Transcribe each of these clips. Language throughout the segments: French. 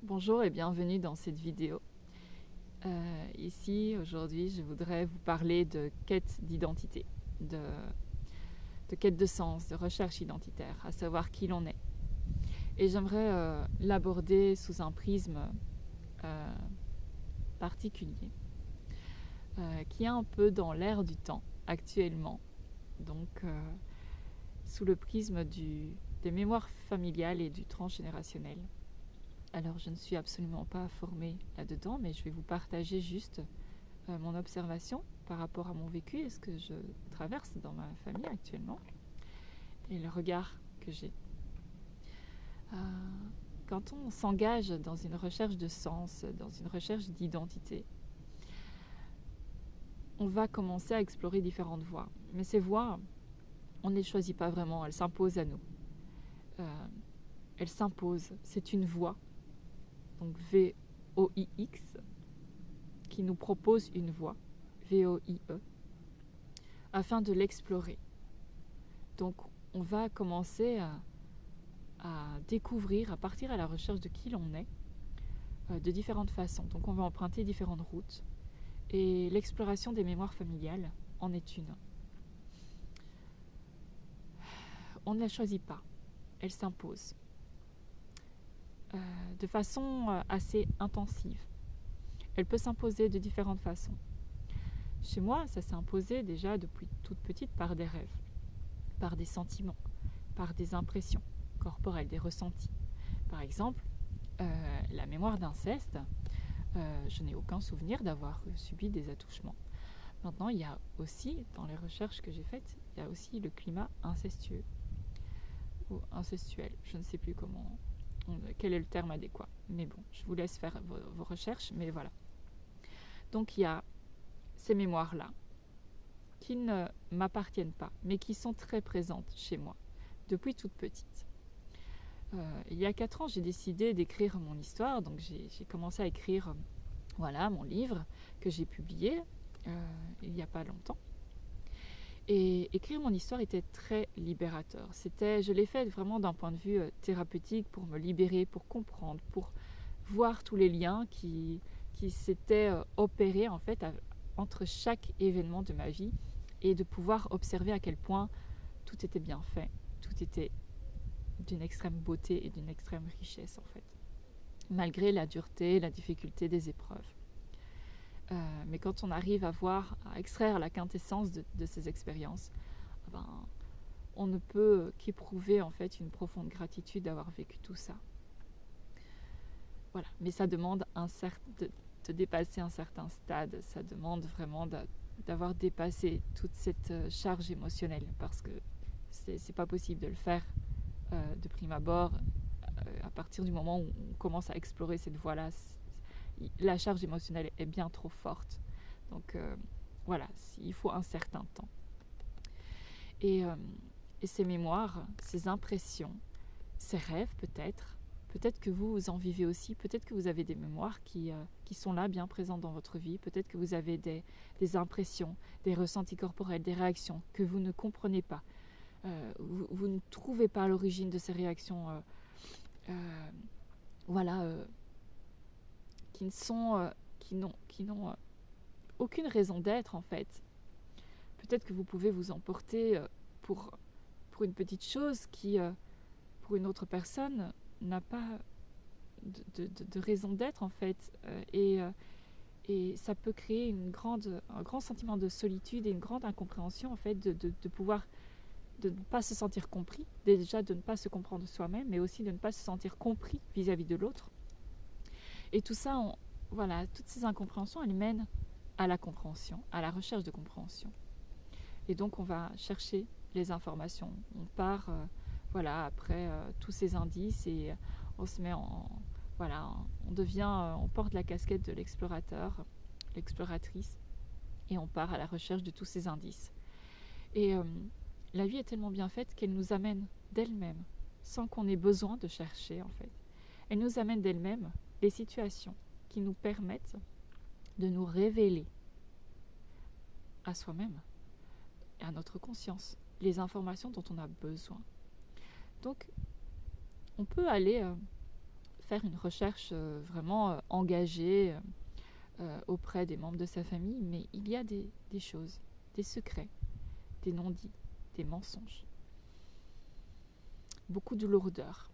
Bonjour et bienvenue dans cette vidéo. Ici, aujourd'hui, je voudrais vous parler de quête d'identité, de quête de sens, de recherche identitaire, à savoir qui l'on est. Et j'aimerais l'aborder sous un prisme particulier, qui est un peu dans l'air du temps actuellement, donc sous le prisme des mémoires familiales et du transgénérationnel. Alors, je ne suis absolument pas formée là-dedans, mais je vais vous partager juste mon observation par rapport à mon vécu et ce que je traverse dans ma famille actuellement et le regard que j'ai. Quand on s'engage dans une recherche de sens, dans une recherche d'identité, on va commencer à explorer différentes voies. Mais ces voies, on ne les choisit pas vraiment, elles s'imposent à nous. Elles s'imposent, c'est une voie. Donc V-O-I-X, qui nous propose une voie, V-O-I-E, afin de l'explorer. Donc on va commencer à découvrir, à partir à la recherche de qui l'on est, de différentes façons. Donc on va emprunter différentes routes, et l'exploration des mémoires familiales en est une. On ne la choisit pas, elle s'impose. De façon assez intensive. Elle peut s'imposer de différentes façons. Chez moi, ça s'est imposé déjà depuis toute petite par des rêves, par des sentiments, par des impressions corporelles, des ressentis. Par exemple, la mémoire d'inceste, je n'ai aucun souvenir d'avoir subi des attouchements. Maintenant, il y a aussi, dans les recherches que j'ai faites, il y a aussi le climat incestueux ou incestuel, je ne sais plus quel est le terme adéquat. Mais bon, je vous laisse faire vos recherches, mais voilà. Donc il y a ces mémoires-là qui ne m'appartiennent pas, mais qui sont très présentes chez moi, depuis toute petite. Il y a 4 ans, j'ai décidé d'écrire mon histoire, donc j'ai commencé à écrire mon livre que j'ai publié il n'y a pas longtemps. Et écrire mon histoire était très libérateur. Je l'ai fait vraiment d'un point de vue thérapeutique pour me libérer, pour comprendre, pour voir tous les liens qui s'étaient opérés en fait entre chaque événement de ma vie et de pouvoir observer à quel point tout était bien fait, tout était d'une extrême beauté et d'une extrême richesse en fait, malgré la dureté, la difficulté des épreuves. Mais quand on arrive à extraire la quintessence de ces expériences, on ne peut qu'éprouver en fait une profonde gratitude d'avoir vécu tout ça. Voilà, mais ça demande de dépasser un certain stade, ça demande vraiment d'avoir dépassé toute cette charge émotionnelle, parce que c'est pas possible de le faire de prime abord. À partir du moment où on commence à explorer cette voie-là, la charge émotionnelle est bien trop forte. Donc il faut un certain temps. Et ces mémoires, ces impressions, ces rêves peut-être que vous en vivez aussi, peut-être que vous avez des mémoires qui sont là, bien présentes dans votre vie, peut-être que vous avez des impressions, des ressentis corporels, des réactions que vous ne comprenez pas. Vous ne trouvez pas l'origine de ces réactions qui n'ont aucune raison d'être en fait. Peut-être que vous pouvez vous emporter pour une petite chose qui, pour une autre personne, n'a pas de raison d'être en fait. Et ça peut créer un grand sentiment de solitude et une grande incompréhension en fait de pouvoir de ne pas se sentir compris, déjà de ne pas se comprendre soi-même, mais aussi de ne pas se sentir compris vis-à-vis de l'autre. Et tout ça, toutes ces incompréhensions, elles mènent à la compréhension, à la recherche de compréhension. Et donc on va chercher les informations. On part après tous ces indices et on se met on porte la casquette de l'explorateur, l'exploratrice, et on part à la recherche de tous ces indices. Et la vie est tellement bien faite qu'elle nous amène d'elle-même, sans qu'on ait besoin de chercher en fait. Elle nous amène d'elle-même les situations qui nous permettent de nous révéler à soi-même et à notre conscience les informations dont on a besoin. Donc, on peut aller faire une recherche vraiment engagée auprès des membres de sa famille, mais il y a des choses, des secrets, des non-dits, des mensonges, beaucoup de lourdeurs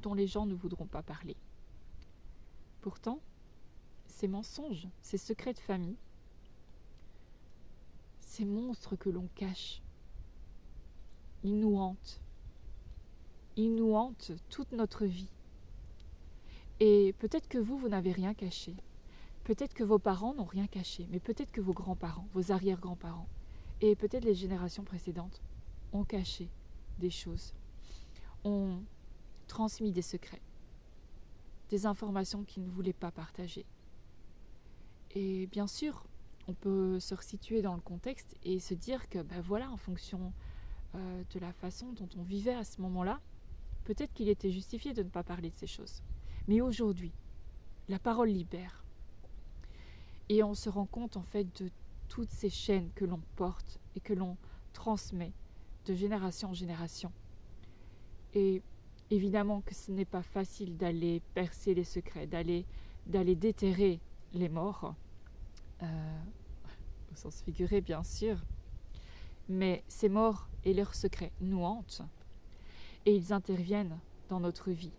dont les gens ne voudront pas parler. Pourtant, ces mensonges, ces secrets de famille, ces monstres que l'on cache, ils nous hantent. Ils nous hantent toute notre vie. Et peut-être que vous n'avez rien caché. Peut-être que vos parents n'ont rien caché, mais peut-être que vos grands-parents, vos arrière-grands-parents, et peut-être les générations précédentes ont caché des choses, ont transmis des secrets, des informations qu'ils ne voulaient pas partager. Et bien sûr, on peut se resituer dans le contexte et se dire que, voilà, en fonction de la façon dont on vivait à ce moment-là, peut-être qu'il était justifié de ne pas parler de ces choses. Mais aujourd'hui, la parole libère. Et on se rend compte en fait de toutes ces chaînes que l'on porte et que l'on transmet de génération en génération. Et évidemment que ce n'est pas facile d'aller percer les secrets, d'aller déterrer les morts, au sens figuré bien sûr, mais ces morts et leurs secrets nous hantent et ils interviennent dans notre vie.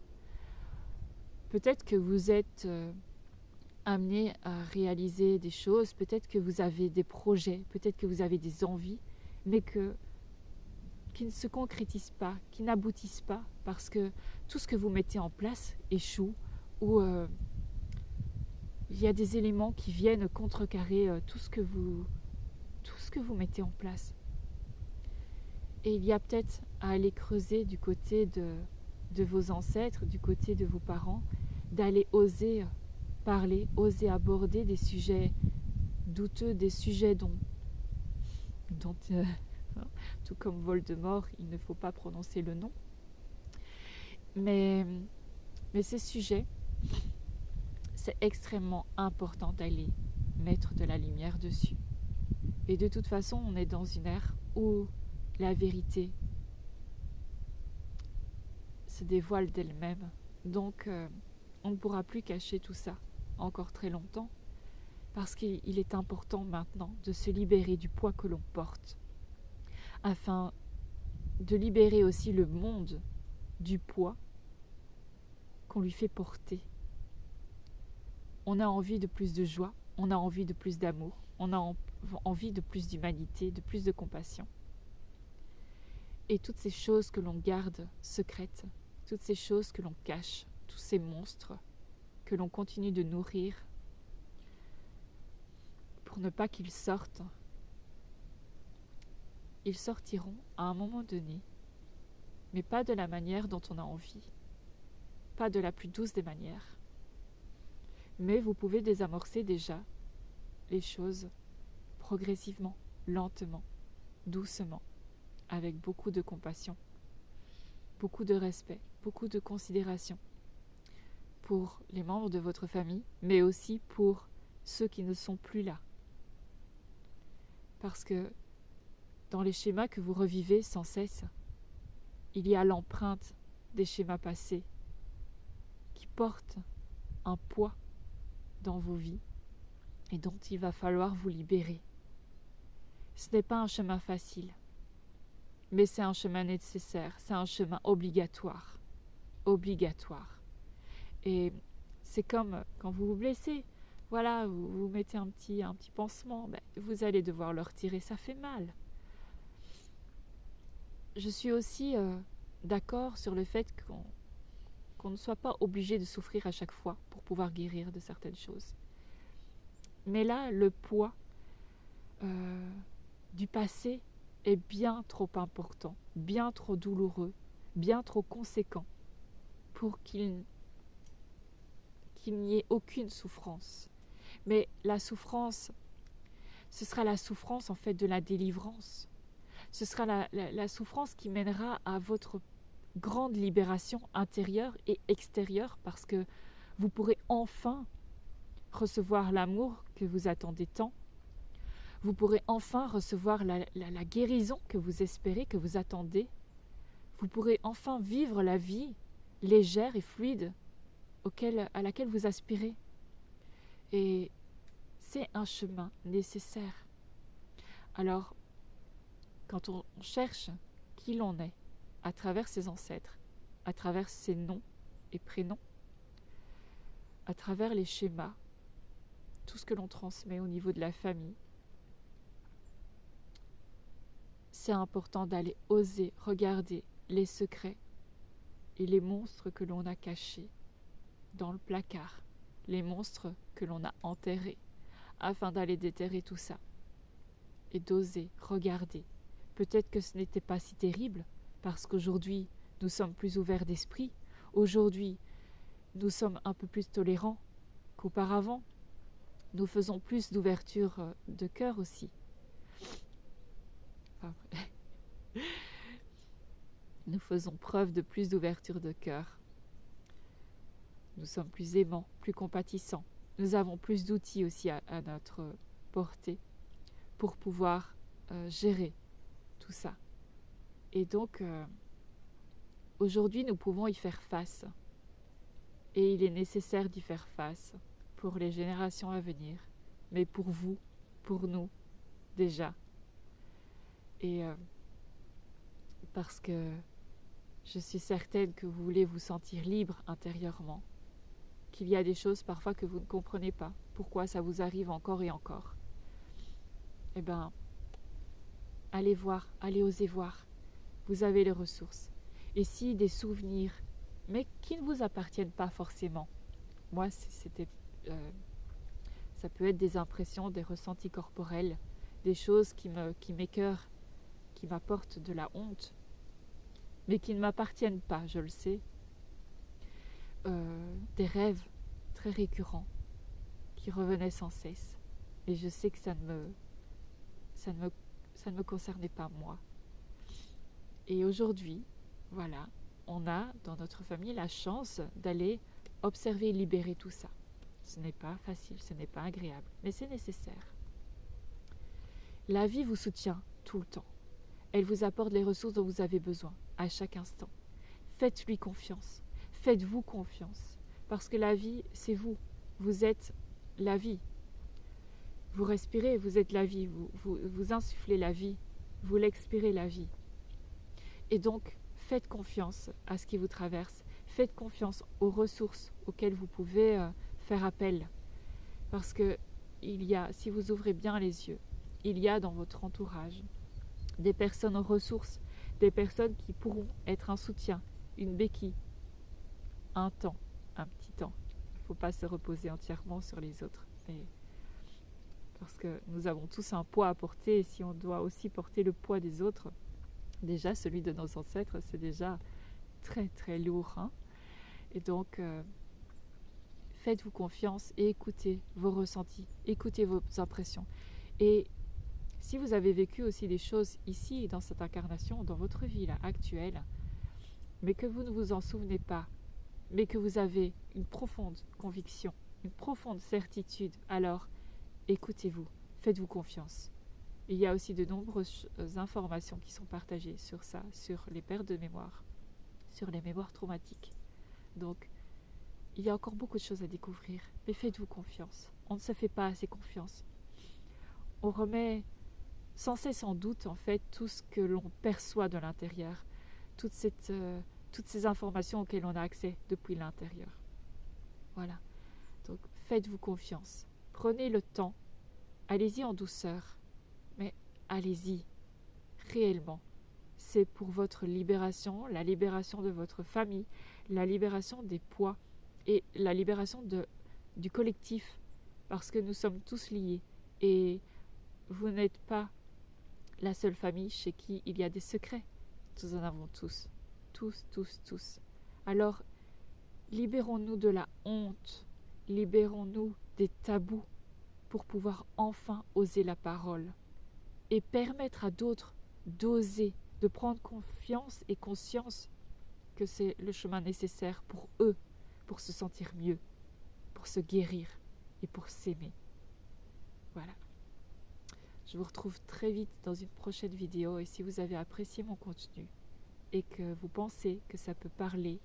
Peut-être que vous êtes amené à réaliser des choses, peut-être que vous avez des projets, peut-être que vous avez des envies, mais qui ne se concrétisent pas, qui n'aboutissent pas, parce que tout ce que vous mettez en place échoue, ou il y a des éléments qui viennent contrecarrer tout ce que vous mettez en place. Et il y a peut-être à aller creuser du côté de vos ancêtres, du côté de vos parents, d'aller oser parler, oser aborder des sujets douteux, des sujets dont tout comme Voldemort, il ne faut pas prononcer le nom. Mais ces sujets, c'est extrêmement important d'aller mettre de la lumière dessus. Et de toute façon, on est dans une ère où la vérité se dévoile d'elle-même. Donc, on ne pourra plus cacher tout ça encore très longtemps, parce qu'il est important maintenant de se libérer du poids que l'on porte, afin de libérer aussi le monde du poids qu'on lui fait porter. On a envie de plus de joie, on a envie de plus d'amour, on a envie de plus d'humanité, de plus de compassion. Et toutes ces choses que l'on garde secrètes, toutes ces choses que l'on cache, tous ces monstres que l'on continue de nourrir pour ne pas qu'ils sortent, ils sortiront à un moment donné, mais pas de la manière dont on a envie, pas de la plus douce des manières. Mais vous pouvez désamorcer déjà les choses progressivement, lentement, doucement, avec beaucoup de compassion, beaucoup de respect, beaucoup de considération pour les membres de votre famille, mais aussi pour ceux qui ne sont plus là. Parce que dans les schémas que vous revivez sans cesse, il y a l'empreinte des schémas passés qui portent un poids dans vos vies et dont il va falloir vous libérer. Ce n'est pas un chemin facile, mais c'est un chemin nécessaire, c'est un chemin obligatoire. Et c'est comme quand vous vous blessez, voilà, vous mettez un petit pansement, vous allez devoir le retirer, ça fait mal. Je suis aussi d'accord sur le fait qu'on ne soit pas obligé de souffrir à chaque fois pour pouvoir guérir de certaines choses. Mais là, le poids du passé est bien trop important, bien trop douloureux, bien trop conséquent pour qu'il n'y ait aucune souffrance. Mais la souffrance, ce sera la souffrance en fait de la délivrance. Ce sera la souffrance qui mènera à votre grande libération intérieure et extérieure, parce que vous pourrez enfin recevoir l'amour que vous attendez tant. Vous pourrez enfin recevoir la guérison que vous espérez, que vous attendez. Vous pourrez enfin vivre la vie légère et fluide à laquelle vous aspirez. Et c'est un chemin nécessaire. Alors, quand on cherche qui l'on est, à travers ses ancêtres, à travers ses noms et prénoms, à travers les schémas, tout ce que l'on transmet au niveau de la famille, c'est important d'aller oser regarder les secrets et les monstres que l'on a cachés dans le placard, les monstres que l'on a enterrés, afin d'aller déterrer tout ça et d'oser regarder. Peut-être que ce n'était pas si terrible, parce qu'aujourd'hui, nous sommes plus ouverts d'esprit. Aujourd'hui, nous sommes un peu plus tolérants qu'auparavant. Nous faisons plus d'ouverture de cœur aussi. Nous faisons preuve de plus d'ouverture de cœur. Nous sommes plus aimants, plus compatissants. Nous avons plus d'outils aussi à notre portée pour pouvoir gérer tout ça. Et donc, aujourd'hui, nous pouvons y faire face. Et il est nécessaire d'y faire face pour les générations à venir, mais pour vous, pour nous, déjà. Et parce que je suis certaine que vous voulez vous sentir libre intérieurement, qu'il y a des choses parfois que vous ne comprenez pas, pourquoi ça vous arrive encore et encore. Eh bien, allez voir, allez oser voir. Vous avez les ressources. Et si des souvenirs, mais qui ne vous appartiennent pas forcément. Moi, ça peut être des impressions, des ressentis corporels, des choses qui m'écœurent, qui m'apportent de la honte, mais qui ne m'appartiennent pas, je le sais. Des rêves très récurrents qui revenaient sans cesse. Et je sais que ça ne me concernait pas moi. Et aujourd'hui, voilà, on a dans notre famille la chance d'aller observer et libérer tout ça. Ce n'est pas facile, ce n'est pas agréable, mais c'est nécessaire. La vie vous soutient tout le temps. Elle vous apporte les ressources dont vous avez besoin à chaque instant. Faites-lui confiance. Faites-vous confiance. Parce que la vie, c'est vous. Vous êtes la vie. Vous respirez, vous êtes la vie. Vous insufflez la vie. Vous l'expirez la vie. Et donc, faites confiance à ce qui vous traverse. Faites confiance aux ressources auxquelles vous pouvez faire appel. Parce que si vous ouvrez bien les yeux, il y a dans votre entourage des personnes aux ressources, des personnes qui pourront être un soutien, une béquille, un petit temps. Il ne faut pas se reposer entièrement sur les autres. Parce que nous avons tous un poids à porter, et si on doit aussi porter le poids des autres, déjà celui de nos ancêtres, c'est déjà très très lourd. Et donc, faites-vous confiance et écoutez vos ressentis, écoutez vos impressions. Et si vous avez vécu aussi des choses ici, dans cette incarnation, dans votre vie là, actuelle, mais que vous ne vous en souvenez pas, mais que vous avez une profonde conviction, une profonde certitude, alors écoutez-vous, faites-vous confiance. Il y a aussi de nombreuses informations qui sont partagées sur ça, sur les pertes de mémoire, sur les mémoires traumatiques. Donc, il y a encore beaucoup de choses à découvrir, mais faites-vous confiance. On ne se fait pas assez confiance. On remet sans cesse en doute, en fait, tout ce que l'on perçoit de l'intérieur, toutes ces informations auxquelles on a accès depuis l'intérieur. Voilà. Donc, faites-vous confiance. Prenez le temps. Allez-y en douceur. Mais allez-y. Réellement. C'est pour votre libération, la libération de votre famille, la libération des poids et la libération du collectif. Parce que nous sommes tous liés. Et vous n'êtes pas la seule famille chez qui il y a des secrets. Nous en avons tous. Tous. Alors, libérons-nous de la honte. Libérons-nous des tabous pour pouvoir enfin oser la parole et permettre à d'autres d'oser, de prendre confiance et conscience que c'est le chemin nécessaire pour eux, pour se sentir mieux, pour se guérir et pour s'aimer. Voilà. Je vous retrouve très vite dans une prochaine vidéo et si vous avez apprécié mon contenu et que vous pensez que ça peut parler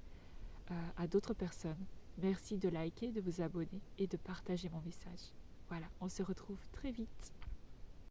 à d'autres personnes, Merci de liker, de vous abonner et de partager mon message. Voilà, on se retrouve très vite.